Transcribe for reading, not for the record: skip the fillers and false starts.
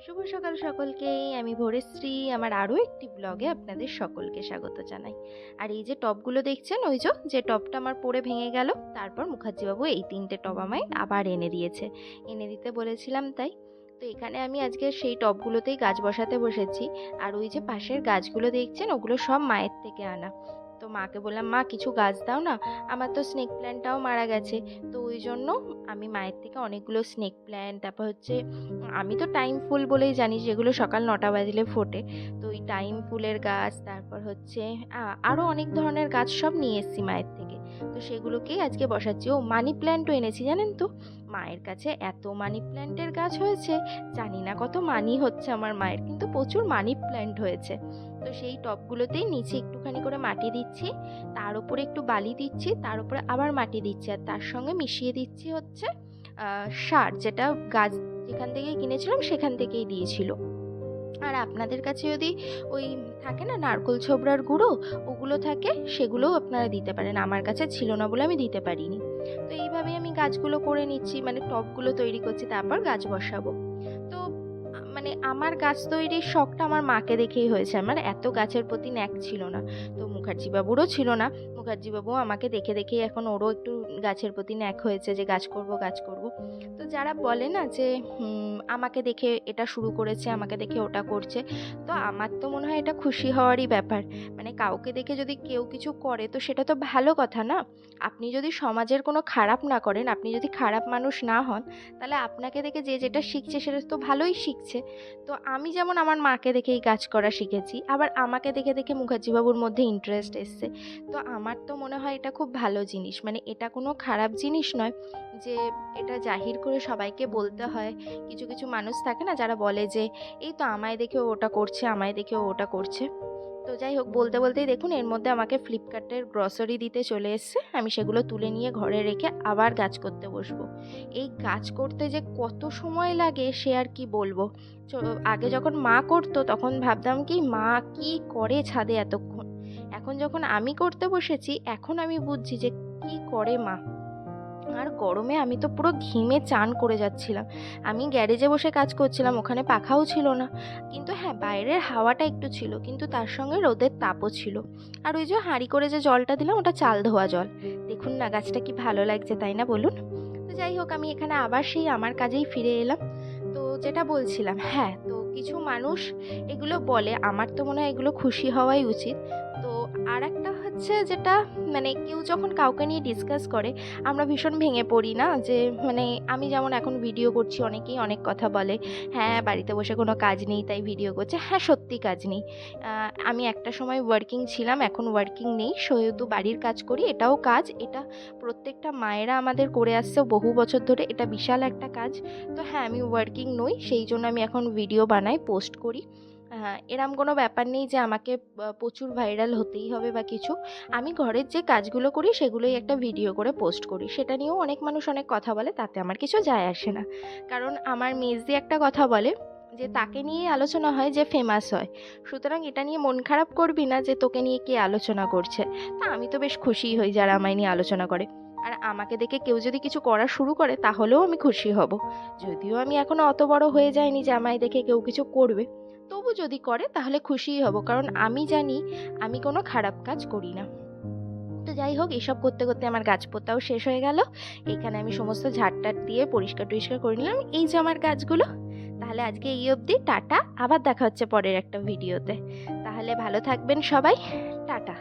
শুভ সকাল সকলকেই। আমি ভোরেশ্রী। আমার আরও একটি ব্লগে আপনাদের সকলকে স্বাগত জানাই। আর এই যে টবগুলো দেখছেন, ওই যে টবটা আমার পড়ে ভেঙে গেল, তারপর মুখার্জিবাবু এই 3টে টব আমায় আবার এনে দিয়েছে। এনে দিতে বলেছিলাম তাই। তো এখানে আমি আজকে সেই টবগুলোতেই গাছ বসাতে বসেছি। আর ওই যে পাশের গাছগুলো দেখছেন, ওগুলো সব মায়ের থেকে আনা। তো মাকে বললাম, মা কিছু গাছ দাও না, আমার তো স্নেক প্ল্যান্টটাও মারা গেছে। তো ওই জন্য আমি মায়ের থেকে অনেকগুলো স্নেক প্ল্যান্ট, তারপর হচ্ছে আমি তো টাইম ফুল বলেই জানি, যেগুলো সকাল 9টা বাজলে ফোটে। তো ওই টাইম ফুলের গাছ, তারপর হচ্ছে আরও অনেক ধরনের গাছ সব নিয়ে এসেছি মায়ের থেকে। তো সেগুলোকেই আজকে বসাচ্ছি। ও মানি প্ল্যান্টও এনেছি জানেন তো। মায়ের কাছে এত মানি প্ল্যান্টের গাছ হয়েছে, জানি না কত মানি হচ্ছে আমার মায়ের, কিন্তু প্রচুর মানি প্ল্যান্ট হয়েছে। তো সেই টবগুলোতেই নিচে একটুখানি করে মাটি দিচ্ছি, তার উপরে একটু বালি দিচ্ছি, তার উপরে আবার মাটি দিচ্ছি, আর তার সঙ্গে মিশিয়ে দিচ্ছি হচ্ছে সার, যেটা গাছ যেখান থেকে কিনেছিলাম সেখান থেকেই দিয়েছিল। আর আপনাদের কাছে যদি ওই থাকে না নারকোল ছোবড়ার গুঁড়ো, ওগুলো থাকে, সেগুলোও আপনারা দিতে পারেন। আমার কাছে ছিল না বলে আমি দিতে পারিনি। তো এইভাবেই আমি গাছগুলো করে নিচ্ছি, মানে টবগুলো তৈরি করছি, তারপর গাছ বসাবো। তো মানে আমার গাছ তৈরির শখটা আমার মাকে দেখেই হয়েছে। আমার এত গাছের প্রতি ন্যাক ছিল না। তো মুখার্জিবাবুরও ছিল না। মুখার্জিবাবু আমাকে দেখে দেখেই এখন ওরও একটু গাছের প্রতি ন্যাক হয়েছে, যে গাছ করব গাছ করব। তো যারা বলে না যে আমাকে দেখে এটা শুরু করেছে, আমাকে দেখে ওটা করছে, তো আমার তো মনে হয় এটা খুশি হওয়ারই ব্যাপার। মানে কাউকে দেখে যদি কেউ কিছু করে, তো সেটা তো ভালো কথা না। আপনি যদি সমাজের কোনো খারাপ না করেন, আপনি যদি খারাপ মানুষ না হন, তাহলে আপনাকে দেখে যে যেটা শিখছে সেটা তো ভালোই শিখছে। তো আমি যেমন আমার মাকে দেখেই কাজ করা শিখেছি, আবার আমাকে দেখে দেখে মুখার্জিবাবুর মধ্যে ইন্টারেস্ট এসছে। তো আমার তো মনে হয় এটা খুব ভালো জিনিস, মানে এটা কোনো খারাপ জিনিস নয় যে এটা জাহির করে সবাইকে বলতে হয়। কিছু কিছু মানুষ থাকে না যারা বলে যে এই তো আমায় দেখে ও ওটা করছে, আমায় দেখে ও ওটা করছে। তো যাই হোক, বলতে বলতেই দেখুন এর মধ্যে আমাকে ফ্লিপকার্টের গ্রসারি দিতে চলে এসছে। আমি সেগুলো তুলে নিয়ে ঘরে রেখে আবার গাছ করতে বসবো। এই গাছ করতে যে কত সময় লাগে সে আর কি বলবো। আগে যখন মা করতো তখন ভাবতাম কি মা কি করে ছাদে এতক্ষণ। এখন যখন আমি করতে বসেছি, এখন আমি বুঝছি যে কি করে মা। আর গরমে আমি তো পুরো ঘিমে চান করে যাচ্ছিলাম। আমি গ্যারেজে বসে কাজ করছিলাম, ওখানে পাখাও ছিল না, কিন্তু হ্যাঁ বাইরের হাওয়াটা একটু ছিল, কিন্তু তার সঙ্গে রোদের তাপও ছিল। আর ওই যে হাঁড়ি করে যে জলটা দিলাম, ওটা চাল ধোয়া জল। দেখুন না গাছটা কি ভালো লাগছে, তাই না বলুন? তো যাই হোক, আমি এখানে আবার সেই আমার কাজেই ফিরে এলাম। তো যেটা বলছিলাম, হ্যাঁ, তো কিছু মানুষ এগুলো বলে, আমার তো মনে হয় এগুলো খুশি হওয়াই উচিত। তো আর একটা হচ্ছে যেটা, মানে কেউ যখন কাউকে নিয়ে ডিসকাস করে, আমরা ভীষণ ভেঙে পড়ি না, যে মানে আমি যেমন এখন ভিডিও করছি, অনেকেই অনেক কথা বলে, হ্যাঁ বাড়িতে বসে কোনো কাজ নেই তাই ভিডিও করছে। হ্যাঁ সত্যি কাজ নেই। আমি একটা সময় ওয়ার্কিং ছিলাম, এখন ওয়ার্কিং নেই, সেহেতু বাড়ির কাজ করি, এটাও কাজ। এটা প্রত্যেকটা মায়েরা আমাদের করে আসছে বহু বছর ধরে, এটা বিশাল একটা কাজ। তো হ্যাঁ, আমি ওয়ার্কিং নই, সেই জন্য আমি এখন ভিডিও বানাই, পোস্ট করি। হ্যাঁ, এরম কোনো ব্যাপার নেই যে আমাকে প্রচুর ভাইরাল হতেই হবে বা কিছু। আমি ঘরের যে কাজগুলো করি সেগুলোই একটা ভিডিও করে পোস্ট করি। সেটা নিয়েও অনেক মানুষ অনেক কথা বলে, তাতে আমার কিছু যায় আসে না। কারণ আমার মেজদি একটা কথা বলে যে তাকে নিয়ে আলোচনা হয় যে ফেমাস হয়। সুতরাং এটা নিয়ে মন খারাপ করবি না যে তোকে নিয়ে কে আলোচনা করছে। তা আমি তো বেশ খুশিই হই যারা আমায় নিয়ে আলোচনা করে। আর আমাকে দেখে কেউ যদি কিছু করা শুরু করে, তাহলেও আমি খুশি হব। যদিও আমি এখনো অত বড় হয়ে যাইনি যে আমায় দেখে কেউ কিছু করবে, তবু যদি করে তাহলে খুশিই হব, কারণ আমি জানি আমি কোনো খারাপ কাজ করি না। তো যাই হোক, এসব করতে করতে আমার গাছ পোতাও শেষ হয়ে গেল। এখানে আমি সমস্ত ঝাড়টাট দিয়ে পরিষ্কার টরিষ্কার করে নিলাম, এই যে আমার গাছগুলো। তাহলে আজকে এই অবধি, টাটা। আবার দেখা হচ্ছে পরের একটা ভিডিওতে। তাহলে ভালো থাকবেন সবাই, টাটা।